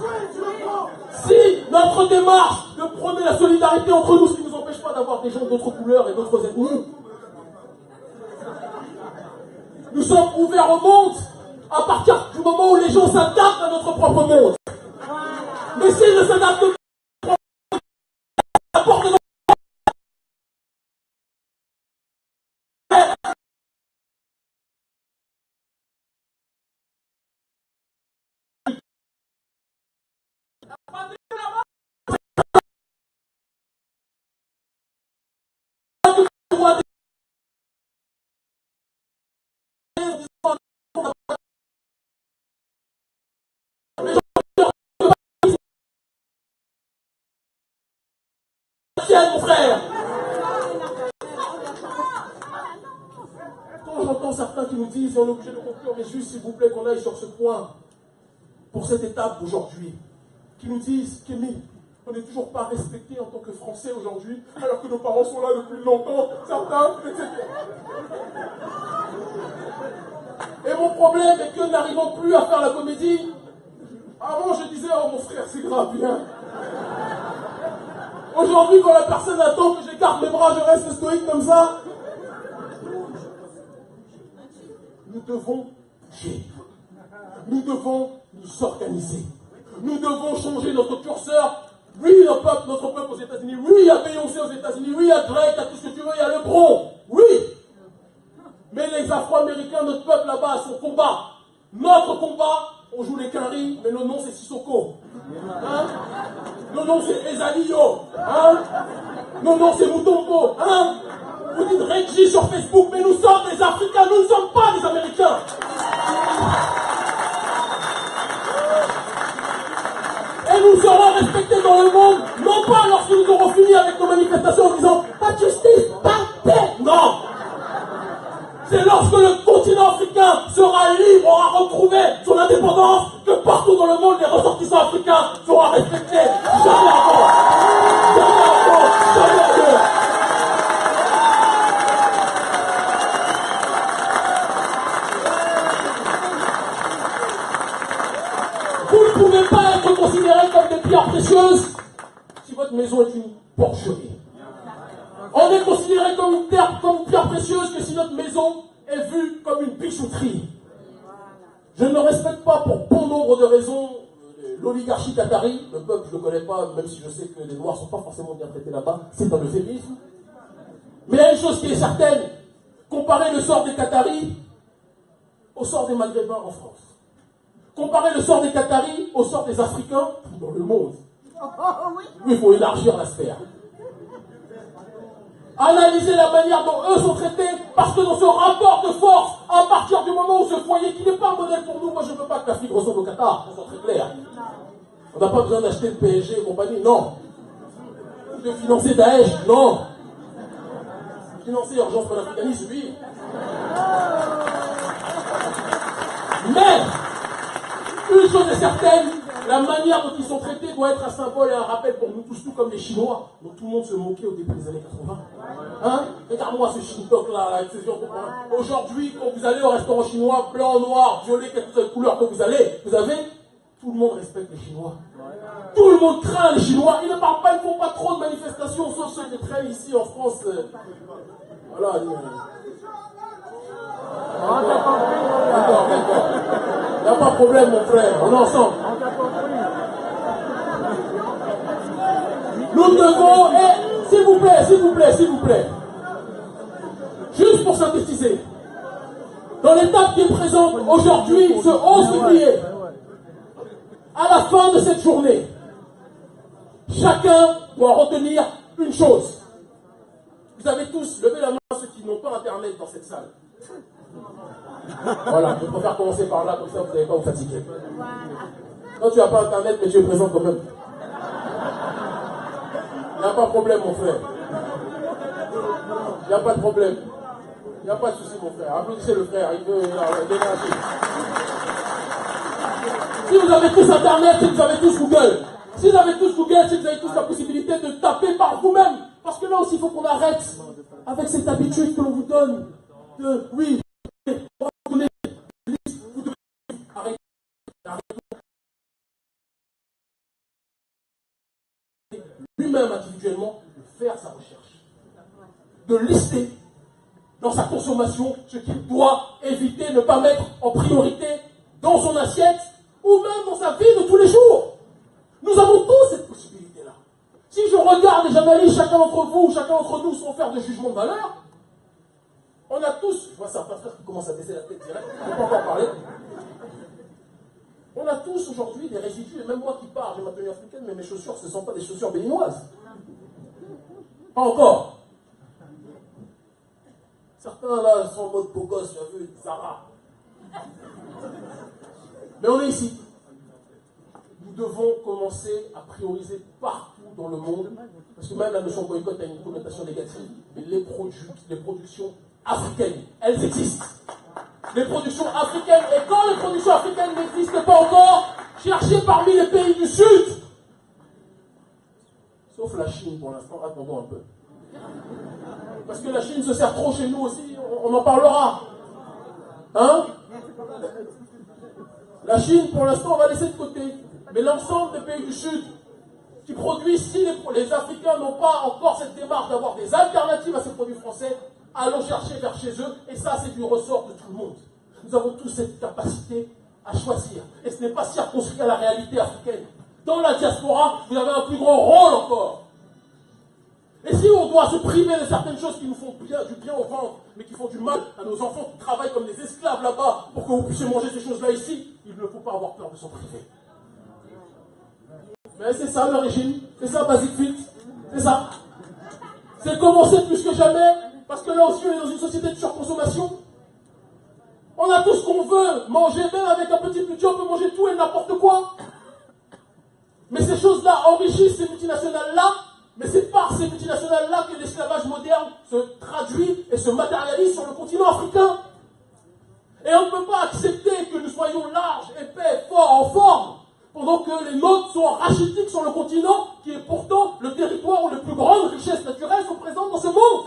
si notre démarche de prôner la solidarité entre nous, ce qui ne nous empêche pas d'avoir des gens d'autres couleurs et d'autres ethnies, nous sommes ouverts au monde à partir du moment où les gens s'adaptent à notre propre monde. Mais s'ils ne s'adaptent pas à porte de mon frère. Quand j'entends certains qui nous disent, on est obligé de conclure, mais juste s'il vous plaît qu'on aille sur ce point, pour cette étape d'aujourd'hui, qui nous disent qu'Émile, on n'est toujours pas respecté en tant que Français aujourd'hui, alors que nos parents sont là depuis longtemps, certains, etc. Et mon problème est que nous n'arrivons plus à faire la comédie. Avant, je disais, oh mon frère, c'est grave, bien. Aujourd'hui, quand la personne attend que j'écarte mes bras, je reste stoïque comme ça. Nous devons bouger. Nous devons nous organiser. Nous devons changer notre curseur. Oui, notre peuple aux États-Unis. Oui, il y a Beyoncé aux États-Unis. Oui, il y a Drake, il y a tout ce que tu veux. Il y a Lebron. Oui. Mais les Afro-Américains, notre peuple là-bas, a son combat. Notre combat, on joue les Quinri, mais le nom c'est Sissoko. Hein? Le nom c'est Ezalio. Hein? Le nom c'est Mutombo. Hein? Vous dites Reggie sur Facebook, mais nous sommes des Africains, nous ne sommes pas des Américains. Et nous serons respectés dans le monde, non pas lorsque nous aurons fini avec nos manifestations en disant pas de justice, pas de paix. Non. C'est lorsque le continent africain sera libre, aura retrouvé son indépendance, que partout dans le monde, les ressortissants africains seront respectés. Jamais avant. Jamais avant. Jamais avant. Vous ne pouvez pas être considérés comme des pierres précieuses si votre maison est une porcherie. On est considéré comme une pierre précieuse que si notre maison est vue comme une bijouterie. Je ne le respecte pas pour bon nombre de raisons. L'oligarchie qatari, le peuple je ne le connais pas, même si je sais que les Noirs ne sont pas forcément bien traités là-bas, c'est un euphémisme. Mais il y a une chose qui est certaine, comparer le sort des Qataris au sort des Maghrébins en France. Comparer le sort des Qataris au sort des Africains dans le monde. Oui, il faut élargir la sphère. Analyser la manière dont eux sont traités, parce que dans ce rapport de force, à partir du moment où ce foyer, qui n'est pas un modèle pour nous, moi je ne veux pas que l'Afrique ressemble au Qatar, qu'on soit très clair. On n'a pas besoin d'acheter le PSG et compagnie, non. De financer Daesh, non. Financer l'urgence panafricaniste, oui. Mais, une chose est certaine, la manière dont ils sont traités doit être un symbole et un rappel pour nous tous, tout comme les Chinois, dont tout le monde se moquait au début des années 80. Hein? Regarde-moi ce Shintok là, avec ses yeux. Aujourd'hui, quand vous allez au restaurant chinois, blanc, noir, violet, quelle que soit la couleur que vous avez, tout le monde respecte les Chinois. Tout le monde craint les Chinois. Ils ne parlent pas, ils ne font pas trop de manifestations, sauf ceux qui traînent ici en France. Voilà. D'accord. Il n'y a pas de problème, mon frère. On est ensemble. Nous devons, et s'il vous plaît, juste pour synthétiser, dans l'étape qui est présente aujourd'hui, ce 11 février, à la fin de cette journée, chacun doit retenir une chose. Vous avez tous levé la main, ceux qui n'ont pas Internet dans cette salle. Voilà, je préfère commencer par là, comme ça vous n'allez pas vous fatiguer. Quand tu n'as pas Internet, mais tu es présent quand même. Il n'y a pas de problème, mon frère. Il n'y a pas de problème. Il n'y a pas de souci, mon frère. Applaudissez le frère, il veut l'énergie. Si vous avez tous Internet, si vous avez tous Google, si vous avez tous la possibilité de taper par vous-même, parce que là aussi, il faut qu'on arrête avec cette habitude que l'on vous donne de, oui, vous devez arrêter. Lui-même individuellement de faire sa recherche, de lister dans sa consommation ce qu'il doit éviter, ne pas mettre en priorité dans son assiette ou même dans sa vie de tous les jours. Nous avons tous cette possibilité-là. Si je regarde et j'analyse chacun d'entre vous, chacun d'entre nous sans faire de jugement de valeur, on a tous, je vois certains frères qui commencent à baisser la tête direct, je ne vais pas encore parler. On a tous aujourd'hui des résidus, et même moi qui parle, j'ai ma tenue africaine, mais mes chaussures, ce ne sont pas des chaussures béninoises. Pas encore. Certains là sont en mode beau gosse, tu as vu, Zara. Mais on est ici. Nous devons commencer à prioriser partout dans le monde, parce que même la notion boycott a une connotation négative, mais les productions africaines, elles existent. Les productions africaines, et quand les productions africaines n'existent pas encore, cherchez parmi les pays du Sud. Sauf la Chine pour l'instant, attendons un peu. Parce que la Chine se sert trop chez nous aussi, on en parlera. Hein? La Chine, pour l'instant, on va laisser de côté. Mais l'ensemble des pays du Sud qui produisent, si les Africains n'ont pas encore cette démarche d'avoir des alternatives à ces produits français, allons chercher vers chez eux, et ça, c'est du ressort de tout le monde. Nous avons tous cette capacité à choisir. Et ce n'est pas circonscrit à la réalité africaine. Dans la diaspora, vous avez un plus grand rôle encore. Et si on doit se priver de certaines choses qui nous font du bien au ventre, mais qui font du mal à nos enfants qui travaillent comme des esclaves là-bas pour que vous puissiez manger ces choses-là ici, il ne faut pas avoir peur de s'en priver. Mais c'est ça le régime, c'est ça Basic Fit, c'est ça. C'est commencer plus que jamais, parce que là aussi on est dans une société de surconsommation. On a tout ce qu'on veut manger, même avec un petit budget, on peut manger tout et n'importe quoi. Mais ces choses-là enrichissent ces multinationales-là, mais c'est par ces multinationales-là que l'esclavage moderne se traduit et se matérialise sur le continent africain. Et on ne peut pas accepter que nous soyons larges, épais, forts, en forme, pendant que les nôtres sont rachitiques sur le continent, qui est pourtant le territoire où les plus grandes richesses naturelles sont présentes dans ce monde.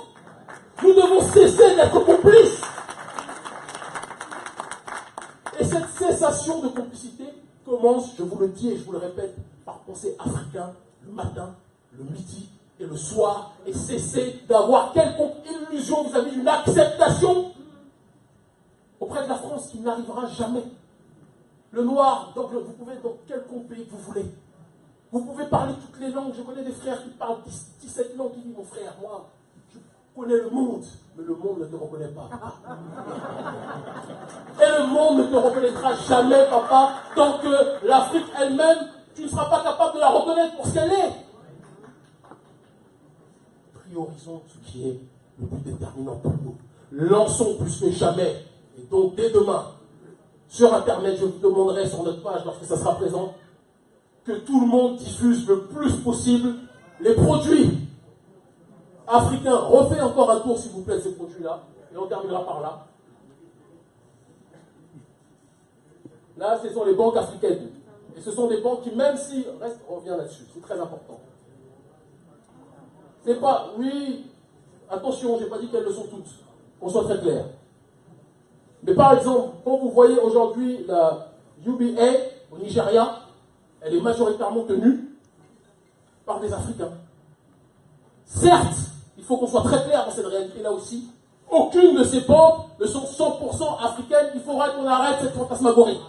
Nous devons cesser d'être complices. Et cette cessation de complicité commence, je vous le dis et je vous le répète, par penser africain le matin, le midi et le soir, et cesser d'avoir quelconque illusion vis-à-vis d'une acceptation auprès de la France qui n'arrivera jamais. Le noir, donc vous pouvez dans quelconque pays que vous voulez. Vous pouvez parler toutes les langues. Je connais des frères qui parlent 17 langues, qui disent, mon frère, moi, je connais le monde, mais le monde ne te reconnaît pas. Et le monde ne te reconnaîtra jamais, papa, tant que l'Afrique elle-même, tu ne seras pas capable de la reconnaître pour ce qu'elle est. Priorisons ce qui est le plus déterminant pour nous. Lançons plus que jamais. Et donc, dès demain, sur Internet, je vous demanderai sur notre page, lorsque ça sera présent, que tout le monde diffuse le plus possible les produits africains. Refais encore un tour, s'il vous plaît, de ces produits-là. Et on terminera par là. Là, ce sont les banques africaines. Et ce sont des banques qui, même si... on revient là-dessus, c'est très important. C'est pas... Oui, attention, je n'ai pas dit qu'elles le sont toutes. Qu'on soit très clair. Mais par exemple, quand vous voyez aujourd'hui la UBA au Nigeria, elle est majoritairement tenue par des Africains. Certes, il faut qu'on soit très clair dans cette réalité-là aussi. Aucune de ces banques ne sont 100% africaines. Il faudra qu'on arrête cette fantasmagorie.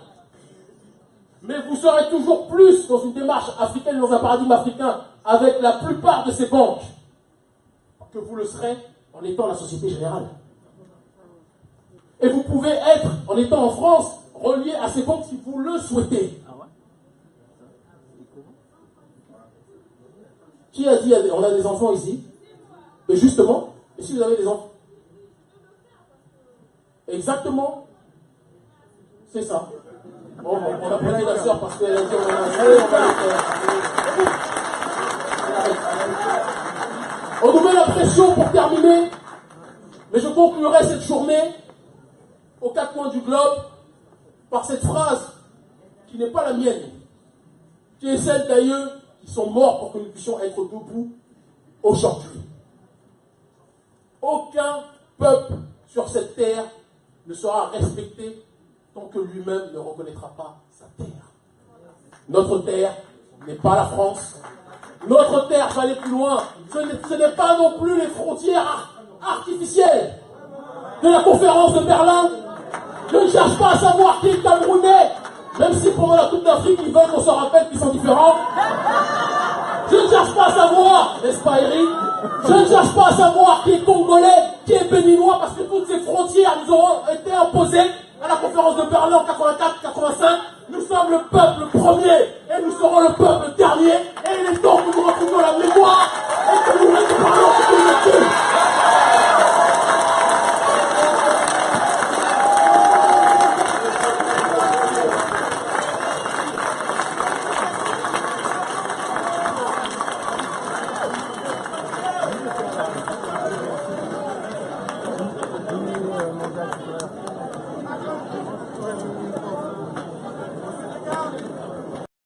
Mais vous serez toujours plus dans une démarche africaine, dans un paradigme africain, avec la plupart de ces banques, que vous le serez en étant la Société Générale. Et vous pouvez être, en étant en France, relié à ces banques si vous le souhaitez. Qui a dit on a des enfants ici? Mais justement, et si vous avez des enfants? Exactement, c'est ça. Bon, on a pris la sœur parce qu'elle a dit on a on nous met la pression pour terminer, mais je conclurai cette journée aux quatre coins du globe par cette phrase qui n'est pas la mienne, qui est celle d'ailleurs qui sont morts pour que nous puissions être debout aujourd'hui. Aucun peuple sur cette terre ne sera respecté tant que lui-même ne reconnaîtra pas sa terre. Notre terre n'est pas la France. Notre terre va aller plus loin. Ce n'est pas non plus les frontières artificielles de la conférence de Berlin. Je ne cherche pas à savoir qui est Camerounais, même si pendant la Coupe d'Afrique, ils veulent qu'on se rappelle qu'ils sont différents. Je ne cherche pas à savoir, n'est-ce pas Eric? Je ne cherche pas à savoir qui est Congolais, qui est Béninois, parce que toutes ces frontières nous auront été imposées à la conférence de Berlin en 84-85. Nous sommes le peuple premier et nous serons le peuple dernier. Et il est temps que nous retrouvions la mémoire